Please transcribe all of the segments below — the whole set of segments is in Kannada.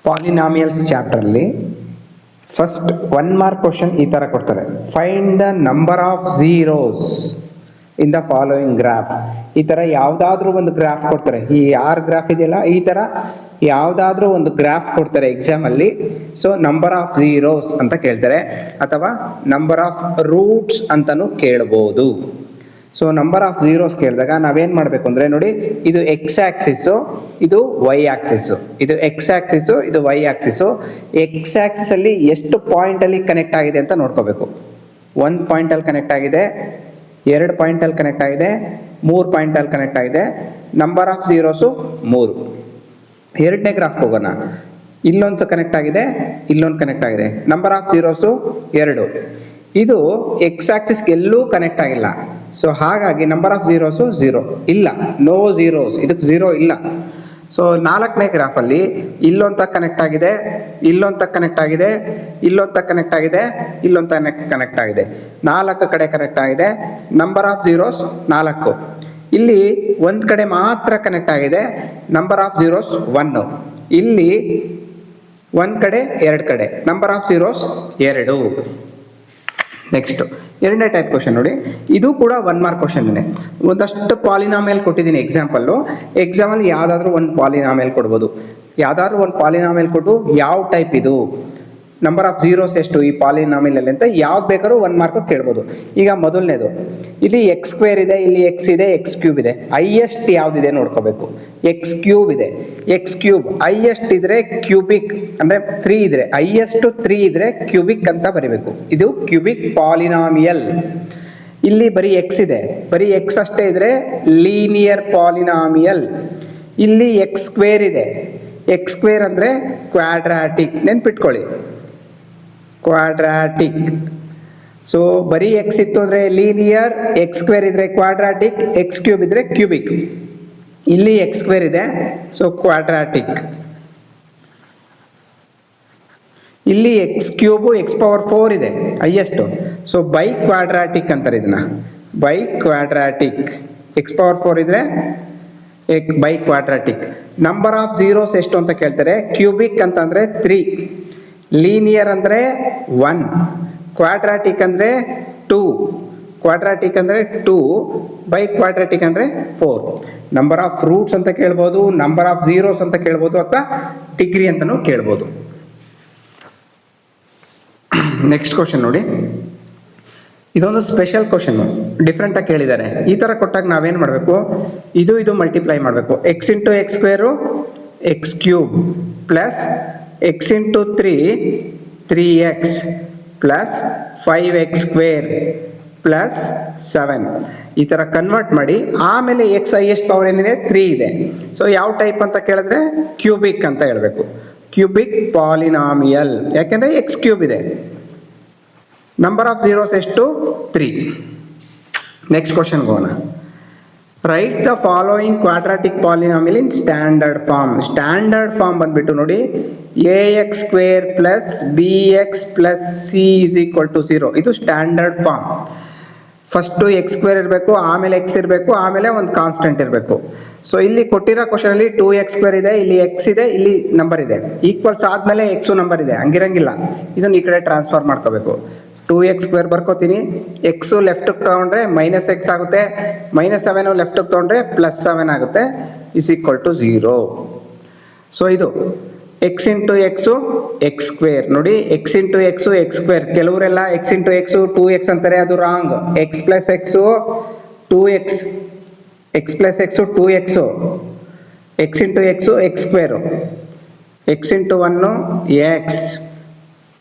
ಪಾಲಿನಾಮಿಯಲ್ಸ್ ಚಾಪ್ಟರ್ಲಿ ಫಸ್ಟ್ 1 ಮಾರ್ಕ್ ಕ್ವಶನ್ ಈ ಥರ ಕೊಡ್ತಾರೆ. Find the number of zeros in the following graph. ಈ ಥರ ಯಾವುದಾದ್ರೂ ಒಂದು ಗ್ರಾಫ್ ಕೊಡ್ತಾರೆ. ಈ ಆರ್ ಗ್ರಾಫ್ ಇದೆಯಲ್ಲ, ಈ ಥರ ಯಾವುದಾದ್ರೂ ಒಂದು ಗ್ರಾಫ್ ಕೊಡ್ತಾರೆ ಎಕ್ಸಾಮಲ್ಲಿ. ಸೊ ನಂಬರ್ ಆಫ್ ಝೀರೋಸ್ ಅಂತ ಕೇಳ್ತಾರೆ, ಅಥವಾ ನಂಬರ್ ಆಫ್ ರೂಟ್ಸ್ ಅಂತಲೂ ಕೇಳ್ಬೋದು. ಸೊ ನಂಬರ್ ಆಫ್ ಝೀರೋಸ್ ಕೇಳಿದಾಗ ನಾವೇನು ಮಾಡಬೇಕು ಅಂದರೆ, ನೋಡಿ, ಇದು ಎಕ್ಸ್ ಆ್ಯಕ್ಸಿಸ್ಸು, ಇದು ವೈ ಆ್ಯಕ್ಸಿಸ್ಸು. ಇದು ಎಕ್ಸ್ ಆ್ಯಕ್ಸಿಸ್ಸು, ಇದು ವೈ ಆ್ಯಕ್ಸಿಸ್ಸು. ಎಕ್ಸ್ ಆ್ಯಕ್ಸಿಸಲ್ಲಿ ಎಷ್ಟು ಪಾಯಿಂಟಲ್ಲಿ ಕನೆಕ್ಟ್ ಆಗಿದೆ ಅಂತ ನೋಡ್ಕೋಬೇಕು. 1 ಪಾಯಿಂಟಲ್ಲಿ ಕನೆಕ್ಟ್ ಆಗಿದೆ, 2 ಪಾಯಿಂಟಲ್ಲಿ ಕನೆಕ್ಟ್ ಆಗಿದೆ, 3 ಪಾಯಿಂಟಲ್ಲಿ ಕನೆಕ್ಟ್ ಆಗಿದೆ. Number of zeros 3. ಎರಡನೇ ಗ್ರಾಫ್ಗೆ ಹೋಗೋಣ. ಇಲ್ಲೊಂದು ಕನೆಕ್ಟ್ ಆಗಿದೆ, ಇಲ್ಲೊಂದು ಕನೆಕ್ಟ್ ಆಗಿದೆ. Number of zeros 2. ಇದು ಎಕ್ಸ್ ಆಕ್ಸಿಸ್ಗೆ ಎಲ್ಲೂ ಕನೆಕ್ಟ್ ಆಗಿಲ್ಲ. ಸೊ ಹಾಗಾಗಿ ನಂಬರ್ ಆಫ್ ಝೀರೋಸು 0 ಇಲ್ಲ, ನೋ ಝೀರೋಸ್, ಇದಕ್ಕೆ 0 ಇಲ್ಲ. ಸೊ 4ನೇ ಗ್ರಾಫಲ್ಲಿ ಇಲ್ಲೊಂದು ಕನೆಕ್ಟ್ ಆಗಿದೆ, ಇಲ್ಲೊಂದು ಕನೆಕ್ಟ್ ಆಗಿದೆ, ಇಲ್ಲೊಂದು ಕನೆಕ್ಟ್ ಆಗಿದೆ, ಇಲ್ಲೊಂದು ಕನೆಕ್ಟ್ ಆಗಿದೆ. 4 ಕಡೆ ಕನೆಕ್ಟ್ ಆಗಿದೆ. Number of zeros 4. ಇಲ್ಲಿ ಒಂದು ಕಡೆ ಮಾತ್ರ ಕನೆಕ್ಟ್ ಆಗಿದೆ, ನಂಬರ್ ಆಫ್ ಝೀರೋಸ್ 1. ಇಲ್ಲಿ ಒಂದು ಕಡೆ 2 ಕಡೆ, ನಂಬರ್ ಆಫ್ ಝೀರೋಸ್ 2. ನೆಕ್ಸ್ಟ್ ಎರಡನೇ ಟೈಪ್ ಕ್ವಶನ್ ನೋಡಿ. ಇದು ಕೂಡ 1 ಮಾರ್ಕ್ ಕ್ವಶನ್ನೇ. ಒಂದಷ್ಟು ಪಾಲಿನಾಮಿಯಲ್ ಕೊಟ್ಟಿದ್ದೀನಿ ಎಕ್ಸಾಂಪಲ್ಲು. ಎಕ್ಸಾಮಲ್ಲಿ ಯಾವುದಾದ್ರೂ ಒಂದು ಪಾಲಿನಾಮಿಯಲ್ ಕೊಡ್ಬೋದು. ಯಾವುದಾದ್ರೂ ಒಂದು ಪಾಲಿನಾಮಿಯಲ್ ಕೊಟ್ಟು ಯಾವ ಟೈಪ್ ಇದು, ನಂಬರ್ ಆಫ್ ಝೀರೋಸ್ ಎಷ್ಟು ಈ ಪಾಲಿನಾಮಿಯಲ್ ಅಂತ ಯಾವ್ದು ಬೇಕಾದ್ರೂ 1 ಮಾರ್ಕ್ ಕೇಳ್ಬೋದು. ಈಗ ಮೊದಲನೇದು, ಇಲ್ಲಿ ಎಕ್ಸ್ ಸ್ಕ್ವೇರ್ ಇದೆ, ಇಲ್ಲಿ ಎಕ್ಸ್ ಇದೆ, ಎಕ್ಸ್ ಕ್ಯೂಬ್ ಇದೆ. ಹೈಯೆಸ್ಟ್ ಯಾವುದಿದೆ ನೋಡ್ಕೋಬೇಕು. ಎಕ್ಸ್ ಕ್ಯೂಬ್ ಇದೆ, ಎಕ್ಸ್ ಕ್ಯೂಬ್ ಹೈಯೆಸ್ಟ್ ಇದ್ರೆ ಕ್ಯೂಬಿಕ್ ಅಂದರೆ 3 ಇದ್ರೆ, ಹೈಯೆಸ್ಟ್ 3 ಇದ್ರೆ ಕ್ಯೂಬಿಕ್ ಅಂತ ಬರಿಬೇಕು. ಇದು ಕ್ಯೂಬಿಕ್ ಪಾಲಿನಾಮಿಯಲ್. ಇಲ್ಲಿ ಬರೀ ಎಕ್ಸ್ ಇದೆ, ಬರೀ ಎಕ್ಸ್ ಅಷ್ಟೇ ಇದ್ರೆ ಲೀನಿಯರ್ ಪಾಲಿನಾಮಿಯಲ್. ಇಲ್ಲಿ ಎಕ್ಸ್ ಸ್ಕ್ವೇರ್ ಇದೆ, ಎಕ್ಸ್ ಸ್ಕ್ವೇರ್ ಅಂದರೆ ಕ್ವಾಡ್ರಾಟಿಕ್, ನೆನ್ಪಿಟ್ಕೊಳ್ಳಿ, ಕ್ವಾಡ್ರಾಟಿಕ್. ಸೊ ಬರೀ ಎಕ್ಸ್ ಇತ್ತು ಅಂದರೆ ಲೀನಿಯರ್, ಎಕ್ಸ್ ಸ್ಕ್ವೇರ್ ಇದ್ರೆ ಕ್ವಾಡ್ರಾಟಿಕ್, ಎಕ್ಸ್ ಕ್ಯೂಬ್ ಇದ್ರೆ ಕ್ಯೂಬಿಕ್. ಇಲ್ಲಿ ಎಕ್ಸ್ ಸ್ಕ್ವೇರ್ ಇದೆ, ಸೊ ಕ್ವಾಡ್ರಾಟಿಕ್. ಇಲ್ಲಿ ಎಕ್ಸ್ ಕ್ಯೂಬು ಎಕ್ಸ್ ಪವರ್ 4 ಇದೆ ಹೈಯೆಸ್ಟು, ಸೊ ಬೈ ಕ್ವಾಡ್ರಾಟಿಕ್ ಅಂತಾರೆ ಇದನ್ನ, ಬೈ ಕ್ವಾಡ್ರಾಟಿಕ್. ಎಕ್ಸ್ ಪವರ್ 4 ಇದ್ರೆ by quadratic. Number of zeros ಎಷ್ಟು ಅಂತ ಕೇಳ್ತಾರೆ. ಕ್ಯೂಬಿಕ್ ಅಂತಂದರೆ 3, ಲೀನಿಯರ್ ಅಂದರೆ 1, ಕ್ವಾಡ್ರಾಟಿಕ್ ಅಂದರೆ 2, ಕ್ವಾಡ್ರಾಟಿಕ್ ಅಂದರೆ 2, ಬೈ ಕ್ವಾಡ್ರಾಟಿಕ್ ಅಂದರೆ 4. ನಂಬರ್ ಆಫ್ ರೂಟ್ಸ್ ಅಂತ ಕೇಳ್ಬೋದು, ನಂಬರ್ ಆಫ್ ಝೀರೋಸ್ ಅಂತ ಕೇಳ್ಬೋದು, ಅಥವಾ ಡಿಗ್ರಿ ಅಂತಲೂ ಕೇಳ್ಬೋದು. ನೆಕ್ಸ್ಟ್ ಕ್ವಶನ್ ನೋಡಿ. ಇದೊಂದು ಸ್ಪೆಷಲ್ ಕ್ವಶನ್, ಡಿಫ್ರೆಂಟಾಗಿ ಕೇಳಿದ್ದಾರೆ. ಈ ಥರ ಕೊಟ್ಟಾಗ ನಾವೇನು ಮಾಡಬೇಕು, ಇದು ಮಲ್ಟಿಪ್ಲೈ ಮಾಡಬೇಕು. X into X square X cube plus X into 3x plus 5x square plus 7. ಈ ಥರ ಕನ್ವರ್ಟ್ ಮಾಡಿ ಆಮೇಲೆ ಎಕ್ಸ್ ಹೈಯೆಸ್ಟ್ ಪವರ್ ಏನಿದೆ 3 ಇದೆ. ಸೊ ಯಾವ ಟೈಪ್ ಅಂತ ಕೇಳಿದ್ರೆ ಕ್ಯೂಬಿಕ್ ಅಂತ ಹೇಳಬೇಕು, ಕ್ಯೂಬಿಕ್ ಪಾಲಿನಾಮಿಯಲ್. ಯಾಕೆಂದರೆ ಎಕ್ಸ್ ಕ್ಯೂಬ್ ಇದೆ. ನಂಬರ್ ಆಫ್ ಝೀರೋಸ್ ಎಷ್ಟು 3. ನೆಕ್ಸ್ಟ್ ಕ್ವಶನ್ ಹೋಗೋಣ. Write the following quadratic polynomial in standard form. Standard form ಬಂದ್ಬಿಟ್ಟು ನೋಡಿ, ax square plus bx plus c is equal to 0. ಇದು standard form. First x square ಇರಬೇಕು, ಆಮೇಲೆ ಎಕ್ಸ್ ಇರಬೇಕು, ಆಮೇಲೆ ಒಂದು ಕಾನ್ಸ್ಟೆಂಟ್ ಇರಬೇಕು. ಸೊ ಇಲ್ಲಿ ಕೊಟ್ಟಿರೋ ಕ್ವಶನಲ್ಲಿ 2x ಸ್ಕ್ವೇರ್ ಇದೆ, ಇಲ್ಲಿ ಎಕ್ಸ್ ಇದೆ, ಇಲ್ಲಿ ನಂಬರ್ ಇದೆ. ಈಕ್ವಲ್ಸ್ ಆದಮೇಲೆ ಎಕ್ಸು ನಂಬರ್ ಇದೆ, ಹಂಗಿರಂಗಿಲ್ಲ. ಇದನ್ನು ಈ ಕಡೆ ಟ್ರಾನ್ಸ್ಫರ್ ಮಾಡ್ಕೋಬೇಕು. 2x ಸ್ಕ್ವೇರ್ ಬರ್ಕೋತೀನಿ, ಎಕ್ಸು ಲೆಫ್ಟಿಗೆ ತೊಗೊಂಡ್ರೆ -x ಆಗುತ್ತೆ, -7 ಲೆಫ್ಟಿಗೆ ತೊಗೊಂಡ್ರೆ +7 ಆಗುತ್ತೆ, ಇಸ್ ಈಕ್ವಲ್ ಟು 0. ಸೊ ಇದು x into x x square. ನೋಡಿ, x into x x square. ಕೆಲವರೆಲ್ಲ ಎಕ್ಸ್ ಇಂಟು ಎಕ್ಸು 2x ಅಂತಾರೆ, ಅದು wrong. X plus x 2x, x plus x 2x, x into x x square, x into 1 x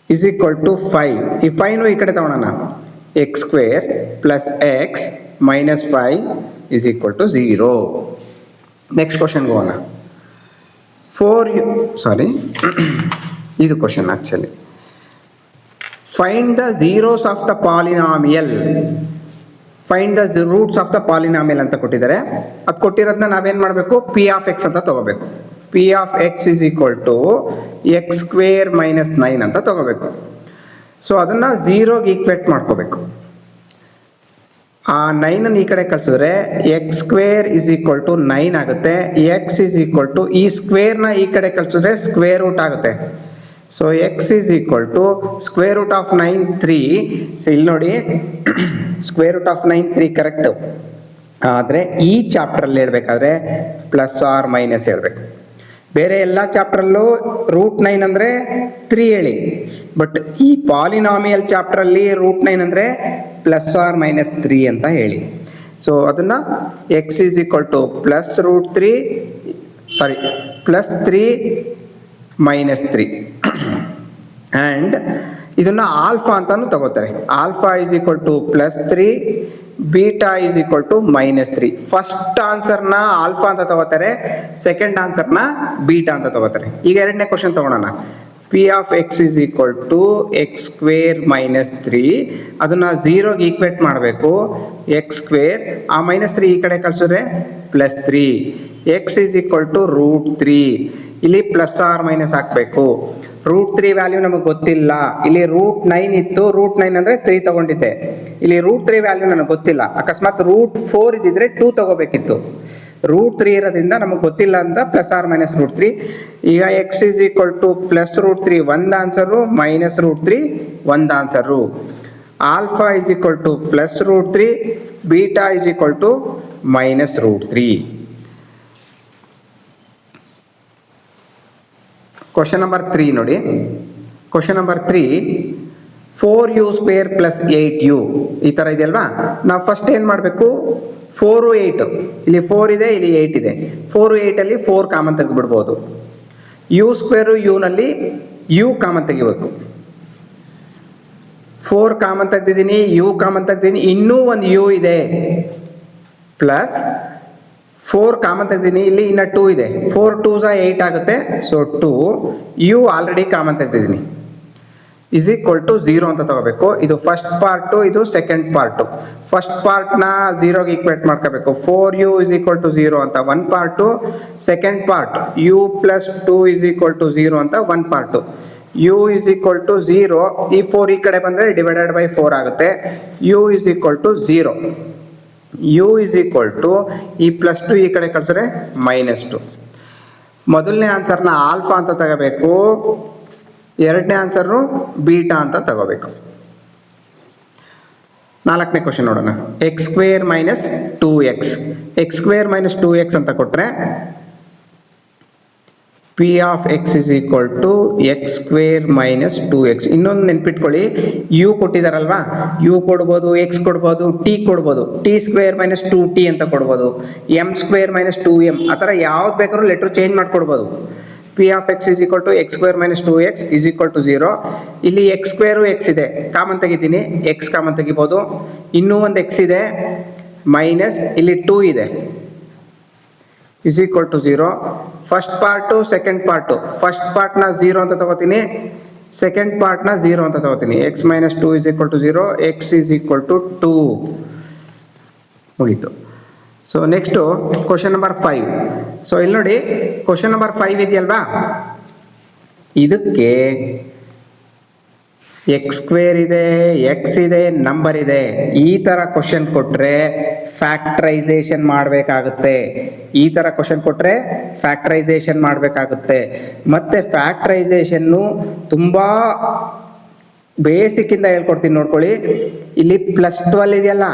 is equal to 5. ಈ 5 ಈ ಕಡೆ ತಗೊಳ್ಳೋಣ. X square plus x minus 5 is equal to 0. Next ಕ್ವಶನ್ಗೆ ಹೋಗೋಣ. ಇದು question actually. Find the zeros of the polynomial, find the roots of the polynomial ಅಂತ ಕೊಟ್ಟಿದ್ದಾರೆ. ಅದು ಕೊಟ್ಟಿರೋದನ್ನ ನಾವೇನು ಮಾಡಬೇಕು, ಪಿ ಆಫ್ ಎಕ್ಸ್ ಅಂತ ತಗೋಬೇಕು. P of x is equal to x square minus 9 ಅಂತ ತಗೋಬೇಕು. ಸೊ ಅದನ್ನು 0ಗೆ ಈಕ್ವೇಟ್ ಮಾಡ್ಕೋಬೇಕು. ಆ 9 ಈ ಕಡೆ ಕಳಿಸಿದ್ರೆ x square is equal to 9 ಆಗುತ್ತೆ. ಎಕ್ಸ್ ಇಸ್ ಈಕ್ವಲ್ ಟು ಈ ಸ್ಕ್ವೇರ್ನ ಈ ಕಡೆ ಕಳಿಸಿದ್ರೆ ಸ್ಕ್ವೇರ್ ರೂಟ್ ಆಗುತ್ತೆ. So x is equal to square root of 9 3. So ಇಲ್ಲಿ ನೋಡಿ ಸ್ಕ್ವೇರ್ ರೂಟ್ ಆಫ್ 9 3 ಕರೆಕ್ಟ್. ಆದರೆ ಈ ಚಾಪ್ಟ್ರಲ್ಲಿ ಹೇಳ್ಬೇಕಾದ್ರೆ ಪ್ಲಸ್ ಆರ್ ಮೈನಸ್ ಹೇಳಬೇಕು. ಬೇರೆ ಎಲ್ಲ ಚಾಪ್ಟ್ರಲ್ಲೂ ರೂಟ್ 9 ಅಂದರೆ 3 ಹೇಳಿ. ಬಟ್ ಈ ಪಾಲಿನಾಮಿಯಲ್ ಚಾಪ್ಟ್ರಲ್ಲಿ ರೂಟ್ 9 ಅಂದರೆ ಪ್ಲಸ್ ಆರ್ ಮೈನಸ್ 3 ಅಂತ ಹೇಳಿ. ಸೊ ಅದನ್ನು x is equal to plus root 3 sorry plus 3 minus 3 and ಇದನ್ನು ಆಲ್ಫಾ ಅಂತಾನು ತಗೋತಾರೆ. Alpha is equal to plus 3, beta is equal to minus 3. First ಆನ್ಸರ್ನ ಆಲ್ಫಾ ಅಂತ ತಗೋತಾರೆ, ಸೆಕೆಂಡ್ ಆನ್ಸರ್ನ ಬೀಟಾ ಅಂತ ತಗೋತಾರೆ. ಈಗ ಎರಡನೇ ಕ್ವಶನ್ ತಗೊಳ್ಳೋಣ. P of x is equal to x square minus 3. ಅದನ್ನು 0ಗೆ ಈಕ್ವೇಟ್ ಮಾಡಬೇಕು. ಎಕ್ಸ್ ಸ್ಕ್ವೇರ್ ಆ ಮೈನಸ್ 3 ಈ ಕಡೆ ಕಳಿಸಿದ್ರೆ plus 3. X is equal to root 3. ಇಲ್ಲಿ ಪ್ಲಸ್ ಆರ್ ಮೈನಸ್ ಹಾಕಬೇಕು. ರೂಟ್ 3 ವ್ಯಾಲ್ಯೂ ನಮಗೆ ಗೊತ್ತಿಲ್ಲ. ಇಲ್ಲಿ ರೂಟ್ 9 ಇತ್ತು, ರೂಟ್ 9 ಅಂದರೆ 3 ತಗೊಂಡಿದ್ದೆ. ಇಲ್ಲಿ ರೂಟ್ 3 ವ್ಯಾಲ್ಯೂ ನನಗೆ ಗೊತ್ತಿಲ್ಲ. ಅಕಸ್ಮಾತ್ ರೂಟ್ 4 ಇದ್ದಿದ್ರೆ 2 ತಗೋಬೇಕಿತ್ತು. ರೂಟ್ 3 ಇರೋದ್ರಿಂದ ನಮಗೆ ಗೊತ್ತಿಲ್ಲ ಅಂತ ಪ್ಲಸ್ ಆರ್ ಮೈನಸ್ ರೂಟ್ 3. ಈಗ x is equal to plus root 3 ಒಂದು ಆನ್ಸರು, ಮೈನಸ್ ರೂಟ್ 3 ಒಂದು answer. Alpha is equal to plus root 3, beta is equal to minus root 3. Question number 3 ನೋಡಿ. Question number 3 4u square plus 8u ಈ ಥರ ಇದೆ ಅಲ್ವಾ. ನಾವು ಫಸ್ಟ್ ಏನು ಮಾಡಬೇಕು, 4 8 ಇಲ್ಲಿ 4 ಇದೆ, ಇಲ್ಲಿ 8 ಇದೆ. 4 8ಅಲ್ಲಿ 4 ಕಾಮನ್ ತೆಗೆದುಬಿಡ್ಬೋದು. ಯು ಸ್ಕ್ವೇರು ಯುನಲ್ಲಿ ಯು ಕಾಮನ್ ತೆಗಿಬೇಕು. 4 ಕಾಮನ್ ತೆಗ್ದಿದ್ದೀನಿ, ಯು ಕಾಮನ್ ತೆಗ್ದಿದ್ದೀನಿ, ಇನ್ನೂ ಒಂದು ಯು ಇದೆ. ಪ್ಲಸ್ 4 ಕಾಮನ್ ತೆಗ್ದಿದ್ದೀನಿ, ಇಲ್ಲಿ ಇನ್ನು 2 ಇದೆ. 4 2s 8 ಆಗುತ್ತೆ. ಸೊ 2 ಯು ಆಲ್ರೆಡಿ ಕಾಮನ್ ತೆಗ್ದಿದ್ದೀನಿ ಇಸ್ ಈಕ್ವಲ್ ಟು 0 ಅಂತ ತಗೋಬೇಕು. ಇದು ಫಸ್ಟ್ ಪಾರ್ಟು, ಇದು ಸೆಕೆಂಡ್ ಪಾರ್ಟು. ಫಸ್ಟ್ ಪಾರ್ಟ್ನ 0ಗೆ ಈಕ್ವೇಟ್ ಮಾಡ್ಕೋಬೇಕು. 4u ಇಸ್ ಈಕ್ವಲ್ ಟು 0 ಅಂತ one part. Second part u plus 2 is equal to 0 ಅಂತ one part. U is equal to 0, ಈ 4 ಈ ಕಡೆ ಬಂದರೆ ಡಿವೈಡೆಡ್ ಬೈ 4 ಆಗುತ್ತೆ. U is equal to 0. U is equal to ಈ ಪ್ಲಸ್ 2 ಈ ಕಡೆ ಕಳಿಸಿದ್ರೆ ಮೈನಸ್ 2. ಮೊದಲನೇ ಆನ್ಸರ್ನ ಆಲ್ಫಾ ಅಂತ ತಗೋಬೇಕು, ಎರಡನೇ ಆನ್ಸರ್ನು ಬೀಟಾ ಅಂತ ತಗೋಬೇಕು. ನಾಲ್ಕನೇ ಕ್ವಶನ್ ನೋಡೋಣ. X square minus 2x. X square minus 2x ಅಂತ ಕೊಟ್ಟರೆ p of x is equal to x square minus 2x. ಇನ್ನೊಂದು ನೆನ್ಪಿಟ್ಕೊಳ್ಳಿ, ಯು ಕೊಟ್ಟಿದಾರಲ್ವಾ, ಯು ಕೊಡ್ಬೋದು, ಎಕ್ಸ್ ಕೊಡ್ಬೋದು, ಟಿ ಕೊಡ್ಬೋದು. ಟಿ ಸ್ಕ್ವೇರ್ ಮೈನಸ್ 2t ಅಂತ ಕೊಡ್ಬೋದು, ಎಮ್ ಸ್ಕ್ವೇರ್ ಮೈನಸ್ 2m, ಆ ಥರ ಯಾವ್ದು ಬೇಕಾದ್ರೂ ಲೆಟ್ರ್ ಚೇಂಜ್ ಮಾಡ್ಕೊಡ್ಬೋದು. P of x is equal to x square minus 2x is equal to 0. ಇಲ್ಲಿ ಎಕ್ಸ್ ಸ್ಕ್ವೇರು ಎಕ್ಸ್ ಇದೆ, ಕಾಮನ್ ತೆಗಿತೀನಿ, ಎಕ್ಸ್ ಕಾಮನ್ ತೆಗಿಬೋದು. ಇನ್ನೂ ಒಂದು ಎಕ್ಸ್ ಇದೆ, ಮೈನಸ್ ಇಲ್ಲಿ 2 ಇದೆ, is equal to 0. First part second part, first ಪಾರ್ಟ್ನ 0 ಅಂತ ತಗೋತೀನಿ, ಸೆಕೆಂಡ್ ಪಾರ್ಟ್ನ 0 ಅಂತ ತಗೋತೀನಿ. X minus 2 is equal to 0, x is equal to 2 ಮುಗೀತು. So next question number 5. So ಇಲ್ಲಿ ನೋಡಿ ಕ್ವಶನ್ ನಂಬರ್ 5 ಇದೆಯಲ್ವಾ, ಇದಕ್ಕೆ ಎಕ್ಸ್ ಸ್ಕ್ವೇರ್ ಇದೆ, ಎಕ್ಸ್ ಇದೆ, ನಂಬರ್ ಇದೆ. ಈ ಥರ ಕ್ವಶನ್ ಕೊಟ್ಟರೆ ಫ್ಯಾಕ್ಟ್ರೈಸೇಷನ್ ಮಾಡಬೇಕಾಗುತ್ತೆ. ಈ ಥರ ಕ್ವಶನ್ ಕೊಟ್ಟರೆ ಫ್ಯಾಕ್ಟ್ರೈಸೇಷನ್ ಮಾಡಬೇಕಾಗುತ್ತೆ. ಮತ್ತು ಫ್ಯಾಕ್ಟ್ರೈಸೇಷನ್ನು ತುಂಬ ಬೇಸಿಕ್ಕಿಂದ ಹೇಳ್ಕೊಡ್ತೀನಿ ನೋಡ್ಕೊಳ್ಳಿ. ಇಲ್ಲಿ +12 ಇದೆಯಲ್ಲ,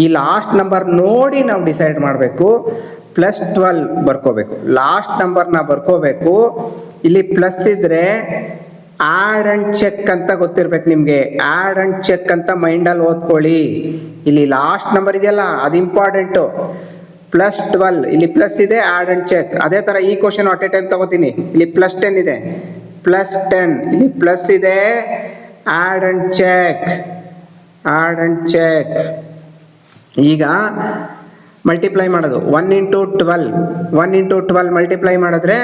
ಈ ಲಾಸ್ಟ್ ನಂಬರ್ ನೋಡಿ ನಾವು ಡಿಸೈಡ್ ಮಾಡಬೇಕು. +12 ಬರ್ಕೋಬೇಕು, ಲಾಸ್ಟ್ ನಂಬರ್ನ ಬರ್ಕೋಬೇಕು. ಇಲ್ಲಿ ಪ್ಲಸ್ ಇದ್ರೆ ಆ್ಯಡ್ ಆ್ಯಂಡ್ ಚೆಕ್ ಅಂತ ಗೊತ್ತಿರ್ಬೇಕು ನಿಮಗೆ. ಆ್ಯಡ್ ಆ್ಯಂಡ್ ಚೆಕ್ ಅಂತ ಮೈಂಡಲ್ಲಿ ಓದ್ಕೊಳ್ಳಿ. ಇಲ್ಲಿ ಲಾಸ್ಟ್ ನಂಬರ್ ಇದೆಯಲ್ಲ ಅದು ಇಂಪಾರ್ಟೆಂಟು. +12 ಇಲ್ಲಿ ಪ್ಲಸ್ ಇದೆ, ಆ್ಯಡ್ ಆ್ಯಂಡ್ ಚೆಕ್. ಅದೇ ಥರ ಈ ಕ್ವಶನ್ ಅಟ್ ಎ ಟೈಮ್ ತಗೋತೀನಿ. ಇಲ್ಲಿ +10 ಇದೆ, +10 ಇಲ್ಲಿ ಪ್ಲಸ್ ಇದೆ, add and check, add and check. ಈಗ ಮಲ್ಟಿಪ್ಲೈ ಮಾಡೋದು 1 × 12, 1 × 12 ಮಲ್ಟಿಪ್ಲೈ ಮಾಡಿದ್ರೆ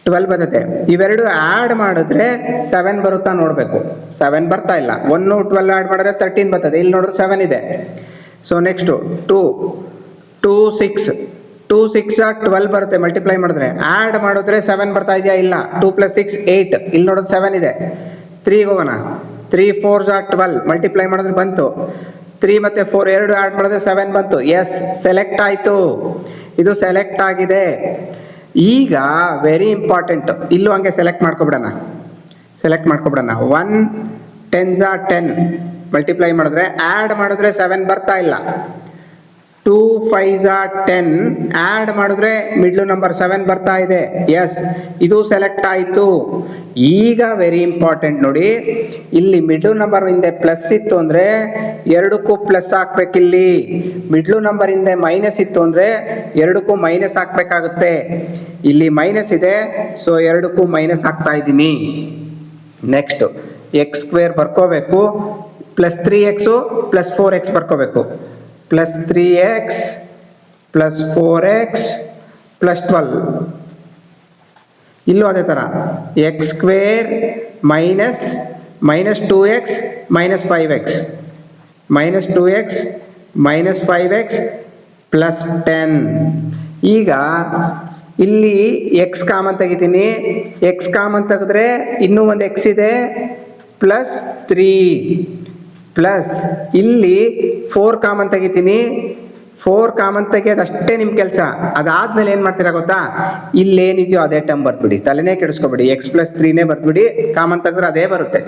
12 ಬರುತ್ತೆ. ಇವೆರಡು ಆ್ಯಡ್ ಮಾಡಿದ್ರೆ 7 ಬರುತ್ತಾ ನೋಡಬೇಕು. 7 ಬರ್ತಾ ಇಲ್ಲ. 1 12 ಆ್ಯಡ್ ಮಾಡಿದ್ರೆ 13 ಬರ್ತದೆ. ಇಲ್ಲಿ ನೋಡಿದ್ರೆ 7 ಇದೆ. ಸೊ ನೆಕ್ಸ್ಟು 2 6 2 6 12 ಬರುತ್ತೆ ಮಲ್ಟಿಪ್ಲೈ ಮಾಡಿದ್ರೆ. ಆ್ಯಡ್ ಮಾಡಿದ್ರೆ 7 ಬರ್ತಾ ಇದೆಯಾ? ಇಲ್ಲ. 2 + 6 8. ಇಲ್ಲಿ ನೋಡಿದ್ರೆ 7 ಇದೆ. 3 ಹೋಗೋಣ. 3 4 12 ಮಲ್ಟಿಪ್ಲೈ ಮಾಡಿದ್ರೆ ಬಂತು. 3 ಮತ್ತು 4 ಎರಡು ಆ್ಯಡ್ ಮಾಡಿದ್ರೆ 7 ಬಂತು. ಎಸ್, ಸೆಲೆಕ್ಟ್ ಆಯಿತು, ಇದು ಸೆಲೆಕ್ಟ್ ಆಗಿದೆ. ಈಗ ವೆರಿ ಇಂಪಾರ್ಟೆಂಟ್, ಇಲ್ಲೂ ಹಂಗೆ ಸೆಲೆಕ್ಟ್ ಮಾಡ್ಕೊಬಿಡೋಣ. 1 10s are 10 ಮಲ್ಟಿಪ್ಲೈ ಮಾಡಿದ್ರೆ ಆ್ಯಡ್ ಮಾಡಿದ್ರೆ 7 ಬರ್ತಾ ಇಲ್ಲ. 2 5s are 10 ಆ್ಯಡ್ ಮಾಡಿದ್ರೆ ಮಿಡ್ಲು ನಂಬರ್ 7 ಬರ್ತಾ ಇದೆ. ಎಸ್, ಇದು ಸೆಲೆಕ್ಟ್ ಆಯಿತು. ಈಗ ವೆರಿ ಇಂಪಾರ್ಟೆಂಟ್ ನೋಡಿ, ಇಲ್ಲಿ ಮಿಡ್ಲು ನಂಬರ್ ಹಿಂದೆ ಪ್ಲಸ್ ಇತ್ತು ಅಂದರೆ ಎರಡಕ್ಕೂ ಪ್ಲಸ್ ಹಾಕ್ಬೇಕಿಲ್ಲಿ. ಮಿಡ್ಲು ನಂಬರ್ ಹಿಂದೆ ಮೈನಸ್ ಇತ್ತು ಅಂದರೆ ಎರಡಕ್ಕೂ ಮೈನಸ್ ಹಾಕ್ಬೇಕಾಗುತ್ತೆ. ಇಲ್ಲಿ ಮೈನಸ್ ಇದೆ, ಸೊ ಎರಡಕ್ಕೂ ಮೈನಸ್ ಹಾಕ್ತಾ ಇದ್ದೀನಿ. ನೆಕ್ಸ್ಟ್ ಎಕ್ಸ್ ಸ್ಕ್ವೇರ್ ಬರ್ಕೋಬೇಕು, ಪ್ಲಸ್ 3x ಪ್ಲಸ್ 4x ಬರ್ಕೋಬೇಕು. Plus 3x plus 4x plus 12. ಇಲ್ಲೂ ಅದೇ ಥರ x square minus 2x minus 5x minus 2x minus 5x plus 10. ಈಗ ಇಲ್ಲಿ ಎಕ್ಸ್ ಕಾಮನ್ ತೆಗಿತೀನಿ. ಎಕ್ಸ್ ಕಾಮನ್ ತೆಗೆದ್ರೆ ಇನ್ನೂ ಒಂದು ಎಕ್ಸ್ ಇದೆ, ಪ್ಲಸ್ 3 ಪ್ಲಸ್ ಇಲ್ಲಿ 4 ಕಾಮನ್ ತೆಗಿತೀನಿ. 4 ಕಾಮನ್ ತೆಗಿಯೋದು ಅಷ್ಟೇ ನಿಮ್ಮ ಕೆಲಸ. ಅದಾದ್ಮೇಲೆ ಏನು ಮಾಡ್ತೀರಾ ಗೊತ್ತಾ, ಇಲ್ಲೇನಿದೆಯೋ ಅದೇ ಟರ್ಮ್ ಬರ್ಬಿಡಿ, ತಲೆನೇ ಕೆಡಿಸ್ಕೊಬಿಡಿ. ಎಕ್ಸ್ ಪ್ಲಸ್ 3ನೇ ಬರ್ಬಿಡಿ, ಕಾಮನ್ ತೆಗೆದ್ರೆ ಅದೇ ಬರುತ್ತೆ.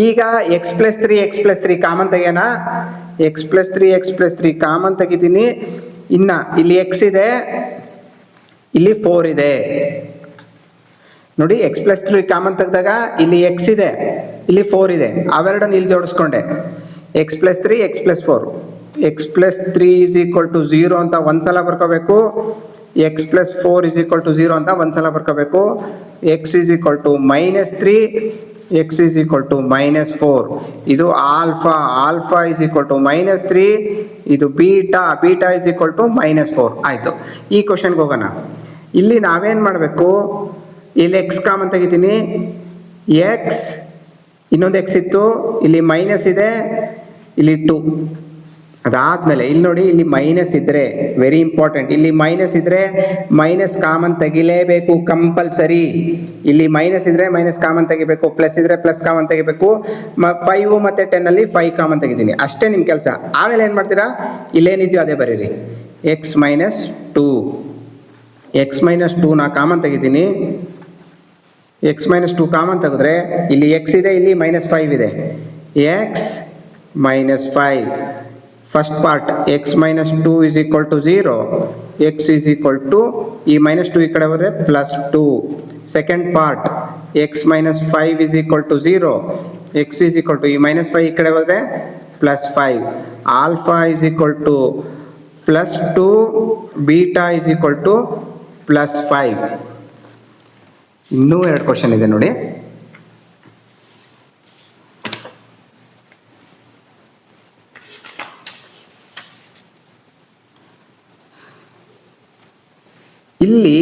ಈಗ ಎಕ್ಸ್ ಪ್ಲಸ್ 3 ಕಾಮನ್ ತೆಗಿಯೋಣ. ಎಕ್ಸ್ ಪ್ಲಸ್ 3 ಕಾಮನ್ ತೆಗಿತೀನಿ. ಇನ್ನ ಇಲ್ಲಿ ಎಕ್ಸ್ ಇದೆ, ಇಲ್ಲಿ 4 ಇದೆ ನೋಡಿ. ಎಕ್ಸ್ ಪ್ಲಸ್ 3 ಕಾಮನ್ ತೆಗೆದಾಗ ಇಲ್ಲಿ ಎಕ್ಸ್ ಇದೆ, ಇಲ್ಲಿ 4 ಇದೆ. ಅವೆರಡನ್ನು ಇಲ್ಲಿ ಜೋಡಿಸ್ಕೊಂಡೆ. X plus 3 x plus 4. X plus 3 is equal to 0 ಅಂತ ಒಂದ್ಸಲ ಬರ್ಕೋಬೇಕು. X plus 4 is equal to 0 ಅಂತ ಒಂದ್ಸಲ ಬರ್ಕೋಬೇಕು. X is equal to minus 3, x is equal to minus 4. ಇದು alpha is equal to minus 3. ಇದು beta is equal to minus 4 ಆಯಿತು. ಈ ಕ್ವಶನ್ಗೆ ಹೋಗೋಣ. ಇಲ್ಲಿ ನಾವೇನು ಮಾಡಬೇಕು, ಇಲ್ಲಿ ಎಕ್ಸ್ ಕಾಮನ್ ತೆಗಿತೀನಿ. ಎಕ್ಸ್ ಇನ್ನೊಂದು ಎಕ್ಸ್ ಇತ್ತು, ಇಲ್ಲಿ ಮೈನಸ್ ಇದೆ, ಇಲ್ಲಿ 2. ಅದಾದಮೇಲೆ ಇಲ್ಲಿ ನೋಡಿ, ಇಲ್ಲಿ ಮೈನಸ್ ಇದ್ದರೆ ವೆರಿ ಇಂಪಾರ್ಟೆಂಟ್, ಇಲ್ಲಿ ಮೈನಸ್ ಇದ್ದರೆ ಮೈನಸ್ ಕಾಮನ್ ತೆಗಿಲೇಬೇಕು ಕಂಪಲ್ಸರಿ. ಇಲ್ಲಿ ಮೈನಸ್ ಇದ್ದರೆ ಮೈನಸ್ ಕಾಮನ್ ತೆಗಿಬೇಕು, ಪ್ಲಸ್ ಇದ್ದರೆ ಪ್ಲಸ್ ಕಾಮನ್ ತೆಗಿಬೇಕು. 5 ಮತ್ತು 10 5 ಕಾಮನ್ ತೆಗಿತೀನಿ, ಅಷ್ಟೇ ನಿಮ್ಮ ಕೆಲಸ. ಆಮೇಲೆ ಏನು ಮಾಡ್ತೀರಾ, ಇಲ್ಲೇನಿದೆಯೋ ಅದೇ ಬರೀರಿ. ಎಕ್ಸ್ ಮೈನಸ್ 2 ನಾ ಕಾಮನ್ ತೆಗಿತೀನಿ. ಎಕ್ಸ್ ಮೈನಸ್ 2 ಕಾಮನ್ ತೆಗೆದ್ರೆ ಇಲ್ಲಿ ಎಕ್ಸ್ ಇದೆ, ಇಲ್ಲಿ ಮೈನಸ್ 5 ಇದೆ. X minus 5 first part, x minus 2 is equal to 0. X is equal to, ಈ ಮೈನಸ್ 2 ಈ ಕಡೆ ಹೋದರೆ plus 2. Second part, x minus 5 is equal to 0. X is equal to, ಈ ಮೈನಸ್ 5 ಈ ಕಡೆ ಹೋದರೆ plus 5. Alpha is equal to plus 2, beta is equal to plus 5. ಇನ್ನೂ 2 ಕ್ವಶನ್ ಇದೆ ನೋಡಿ. ಇಲ್ಲಿ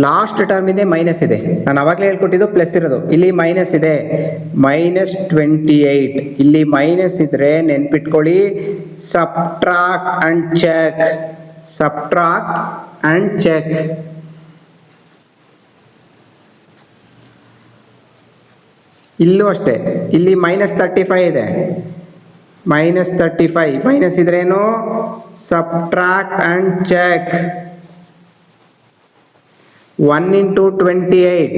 ಲಾಸ್ಟ್ ಟರ್ಮ್ ಇದೆ, ಮೈನಸ್ ಇದೆ. ನಾನು ಅವಾಗಲೇ ಹೇಳ್ಕೊಟ್ಟಿದ್ದು ಪ್ಲಸ್ ಇರೋದು, ಇಲ್ಲಿ ಮೈನಸ್ ಇದೆ. ಮೈನಸ್ 28. ಇಲ್ಲಿ ಮೈನಸ್ ಇದ್ರೆ ನೆನ್ಪಿಟ್ಕೊಳ್ಳಿ, ಸಬ್ಟ್ರಾಕ್ಟ್ ಅಂಡ್ ಚೆಕ್. ಇಲ್ಲೂ ಅಷ್ಟೇ, ಇಲ್ಲಿ ಮೈನಸ್ 35 ಇದೆ. ಮೈನಸ್ 35 ಮೈನಸ್ ಇದ್ರೇನು, ಸಬ್ಟ್ರಾಕ್ಟ್ ಅಂಡ್ ಚೆಕ್. 1 into 28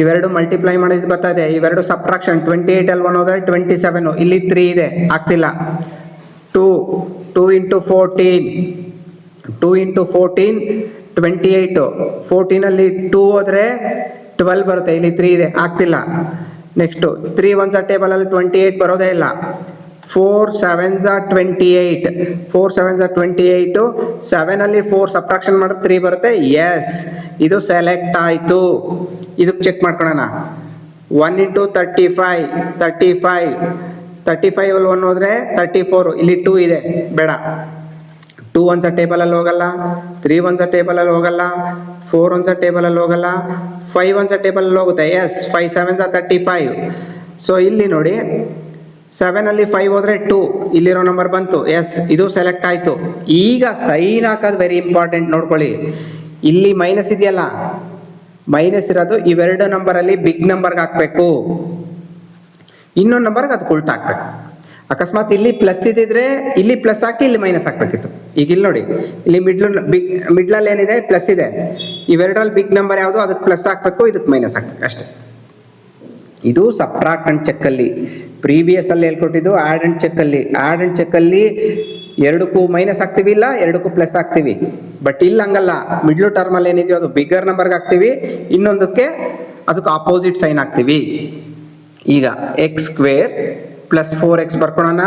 ಇವೆರಡು ಮಲ್ಟಿಪ್ಲೈ ಮಾಡಿದ್ದು ಬರ್ತಾ ಇದೆ. ಇವೆರಡು ಸಬ್ಟ್ರಾಕ್ಷನ್. 28 ಅಲ್ಲಿ 1 ಹೋದ್ರೆ 27. ಇಲ್ಲಿ 3 ಇದೆ, ಆಗ್ತಿಲ್ಲ. 2 into 14 28. 14 ಅಲ್ಲಿ 2 ಹೋದ್ರೆ 12 ಬರುತ್ತೆ, ಇಲ್ಲಿ 3 ಇದೆ, ಆಗ್ತಿಲ್ಲ. ನೆಕ್ಸ್ಟ್ 3 1s ಟೇಬಲ್ ಅಲ್ಲಿ 28 ಬರೋದೇ ಇಲ್ಲ. 4 7s 28. 4 7s 28. 7 ಅಲ್ಲಿ 4 ಸಬ್ಟ್ರಾಕ್ಷನ್ ಮಾಡಿದ್ರೆ 3 ಬರುತ್ತೆ. ಎಸ್, ಇದು ಸೆಲೆಕ್ಟ್ ಆಯಿತು. ಇದಕ್ಕೆ ಚೆಕ್ ಮಾಡ್ಕೊಳ್ಳೋಣ. 1 into 35. 35 ಅಲ್ಲಿ 1 ಹೋದ್ರೆ 34. ಇಲ್ಲಿ 2 ಇದೆ, ಬೇಡ. 2 1s ಟೇಬಲ್ ಅಲ್ಲಿ ಹೋಗಲ್ಲ, 3 1s ಟೇಬಲ್ ಅಲ್ಲಿ ಹೋಗಲ್ಲ, 4 1s ಟೇಬಲ್ ಅಲ್ಲಿ ಹೋಗಲ್ಲ, 5 1s ಟೇಬಲ್ ಅಲ್ಲಿ ಹೋಗುತ್ತೆ. S, 5 7s 35. ಸೊ ಇಲ್ಲಿ ನೋಡಿ, 7 ಅಲ್ಲಿ 5 ಹೋದ್ರೆ 2, ಇಲ್ಲಿರೋ ನಂಬರ್ ಬಂತು. ಎಸ್, ಇದು ಸೆಲೆಕ್ಟ್ ಆಯಿತು. ಈಗ ಸೈನ್ ಹಾಕೋದು ವೆರಿ ಇಂಪಾರ್ಟೆಂಟ್, ನೋಡ್ಕೊಳ್ಳಿ. ಇಲ್ಲಿ ಮೈನಸ್ ಇದೆಯಲ್ಲ, ಮೈನಸ್ ಇರೋದು ಇವೆರಡು ನಂಬರಲ್ಲಿ ಬಿಗ್ ನಂಬರ್ಗೆ ಹಾಕಬೇಕು, ಇನ್ನೊಂದು ನಂಬರ್ಗೆ ಅದಕ್ಕೆ ಉಲ್ಟಾ ಹಾಕ್ಬೇಕು. ಅಕಸ್ಮಾತ್ ಇಲ್ಲಿ ಪ್ಲಸ್ ಇದ್ದಿದ್ರೆ ಇಲ್ಲಿ ಪ್ಲಸ್ ಹಾಕಿ ಇಲ್ಲಿ ಮೈನಸ್ ಹಾಕ್ಬೇಕಿತ್ತು. ಈಗ ಇಲ್ಲಿ ನೋಡಿ, ಇಲ್ಲಿ ಮಿಡ್ಲಲ್ಲಿ ಏನಿದೆ, ಪ್ಲಸ್ ಇದೆ. ಇವೆರಡರಲ್ಲಿ ಬಿಗ್ ನಂಬರ್ ಯಾವುದು, ಅದಕ್ಕೆ ಪ್ಲಸ್ ಹಾಕ್ಬೇಕು, ಇದಕ್ಕೆ ಮೈನಸ್ ಹಾಕ್ಬೇಕು ಅಷ್ಟೇ. ಇದು ಸಬ್ಟ್ರಾಕ್ಟ್ ಅಂಡ್ ಚೆಕ್ ಅಲ್ಲಿ. ಪ್ರೀವಿಯಸ್ ಅಲ್ಲಿ ಹೇಳ್ಕೊಟ್ಟಿದ್ದು ಆಡ್ ಅಂಡ್ ಚೆಕ್ ಅಲ್ಲಿ. ಆಡ್ ಅಂಡ್ ಚೆಕ್ ಅಲ್ಲಿ ಎರಡಕ್ಕೂ ಮೈನಸ್ ಹಾಕ್ತಿವಿ, ಇಲ್ಲ ಎರಡಕ್ಕೂ ಪ್ಲಸ್ ಹಾಕ್ತಿವಿ. ಬಟ್ ಇಲ್ಲಿ ಹಂಗಲ್ಲ, ಮಿಡ್ಲ್ ಟರ್ಮ್ ಅಲ್ಲಿ ಏನಿದೆಯೋ ಅದು ಬಿಗ್ಗರ್ ನಂಬರ್ಗೆ ಹಾಕ್ತಿವಿ, ಇನ್ನೊಂದಕ್ಕೆ ಅದಕ್ಕೆ ಆಪೋಸಿಟ್ ಸೈನ್ ಹಾಕ್ತಿವಿ. ಈಗ ಎಕ್ಸ್ ಸ್ಕ್ವೇರ್ ಪ್ಲಸ್ 4x ಬರ್ಕೊಳೋಣ,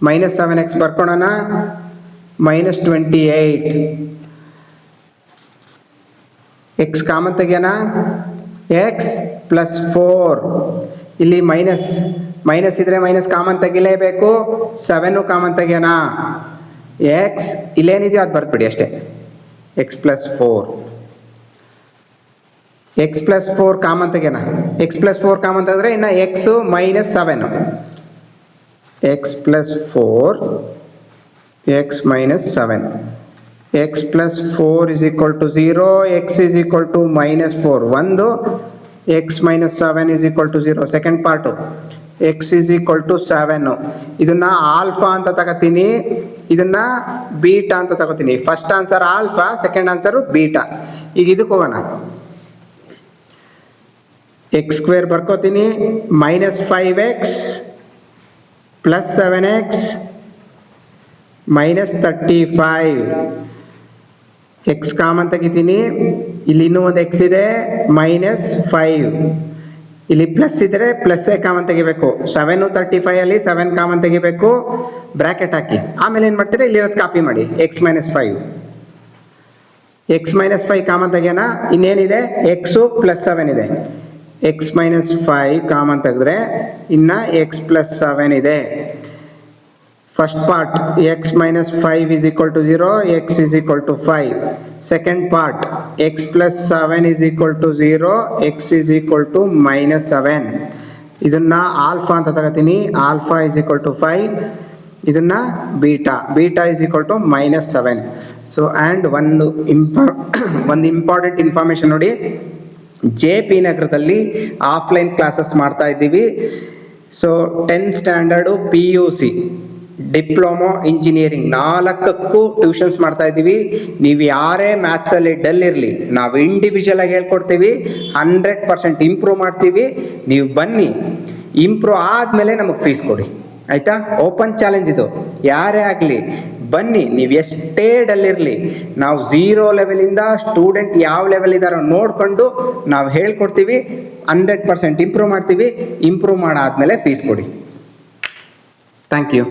ಮೈನಸ್ 7x ಬರ್ಕೊಳೋಣ, ಮೈನಸ್ 28. ಎಕ್ಸ್ ಕಾಮನ್ ತೆಗಿಯೋಣ, ಎಕ್ಸ್ ಪ್ಲಸ್ 4. ಇಲ್ಲಿ ಮೈನಸ್ ಇದ್ರೆ ಮೈನಸ್ ಕಾಮನ್ ತೆಗಿಲೇಬೇಕು, 7 ಕಾಮನ್ ತೆಗಿಯೋಣ. ಎಕ್ಸ್ ಇಲ್ಲೇನಿದೆಯೋ ಅದು ಬರ್ಬಿಡಿ ಅಷ್ಟೇ, x plus 4. X plus 4 common ತೆಗೆಯೋಣ. ಎಕ್ಸ್ ಪ್ಲಸ್ 4 ಕಾಮನ್ ತೆಗೆದ್ರೆ ಇನ್ನು x minus 7. X plus 4 x minus 7. X plus 4 is equal to 0, x is equal to minus 4. ಒಂದು x minus 7 is equal to 0. Second part x is equal to 7. ಇದನ್ನ ಆಲ್ಫಾ ಅಂತ ತಗೋತೀನಿ, ಇದನ್ನ ಬೀಟಾ ಅಂತ ತಗೋತೀನಿ. First answer alpha, second answer beta. ಈಗ ಇದಕ್ಕೆ ಹೋಗೋಣ. ಎಕ್ಸ್ ಸ್ಕ್ವೇರ್ ಬರ್ಕೋತೀನಿ, minus 5x plus 7x minus 35. X common ತೆಗಿತೀನಿ, ಇಲ್ಲಿ ಇನ್ನೂ ಒಂದು ಎಕ್ಸ್ ಇದೆ, ಮೈನಸ್ 5. ಇಲ್ಲಿ ಪ್ಲಸ್ ಇದ್ರೆ ಪ್ಲಸ್ ಕಾಮನ್ ತೆಗಿಬೇಕು. 7 35 ಅಲ್ಲಿ 7 ಕಾಮನ್ ತೆಗಿಬೇಕು, ಬ್ರಾಕೆಟ್ ಹಾಕಿ. ಆಮೇಲೆ ಏನು ಮಾಡ್ತೀರಾ, ಇಲ್ಲಿರೋದು ಕಾಪಿ ಮಾಡಿ, x minus 5. X minus 5 common ತೆಗಿಯೋಣ. ಇನ್ನೇನಿದೆ, ಎಕ್ಸು ಪ್ಲಸ್ 7 ಇದೆ. ಎಕ್ಸ್ ಮೈನಸ್ 5 ಕಾಮನ್ ತೆಗೆದ್ರೆ ಇನ್ನ ಎಕ್ಸ್ ಪ್ಲಸ್ 7 ಇದೆ. First part x minus 5 is equal to 0, x is equal to 5. Second part x plus 7 is equal to 0, x is equal to minus 7. ಇದನ್ನ ಆಲ್ಫಾ ಅಂತ ತಗೋತೀನಿ, ಆಲ್ಫಾ ಇಸ್ ಈಕ್ವಲ್ ಟು 5. ಇದನ್ನ beta is equal to minus 7. So and ಒಂದು ಇಂಪಾರ್ಟೆಂಟ್ ಇನ್ಫಾರ್ಮೇಶನ್ ನೋಡಿ, JP ನಗರದಲ್ಲಿ ಆಫ್ಲೈನ್ ಕ್ಲಾಸಸ್ ಮಾಡ್ತಾ ಇದ್ದೀವಿ. So 10th standard PUC diploma engineering 4ಕ್ಕೂ ಟ್ಯೂಷನ್ಸ್ ಮಾಡ್ತಾ ಇದ್ದೀವಿ. ನೀವು ಯಾರೇ ಮ್ಯಾಥ್ಸಲ್ಲಿ ಡಲ್ ಇರಲಿ, ನಾವು ಇಂಡಿವಿಜುವಲ್ ಆಗಿ ಹೇಳ್ಕೊಡ್ತೀವಿ, 100% ಇಂಪ್ರೂವ್ ಮಾಡ್ತೀವಿ. ನೀವು ಬನ್ನಿ, ಇಂಪ್ರೂವ್ ಆದಮೇಲೆ ನಮಗೆ ಫೀಸ್ ಕೊಡಿ, ಆಯಿತಾ? ಓಪನ್ ಚಾಲೆಂಜ್ ಇದು, ಯಾರೇ ಆಗಲಿ ಬನ್ನಿ. ನೀವು ಎಷ್ಟೇ ಡಲ್ ಇರಲಿ, ನಾವು 0 ಲೆವೆಲಿಂದ ಸ್ಟೂಡೆಂಟ್ ಯಾವ ಲೆವೆಲ್ ಇದ್ದಾರೋ ನೋಡಿಕೊಂಡು ನಾವು ಹೇಳ್ಕೊಡ್ತೀವಿ, 100% ಇಂಪ್ರೂವ್ ಮಾಡ್ತೀವಿ. ಇಂಪ್ರೂವ್ ಮಾಡಾದ್ಮೇಲೆ ಫೀಸ್ ಕೊಡಿ. Thank you.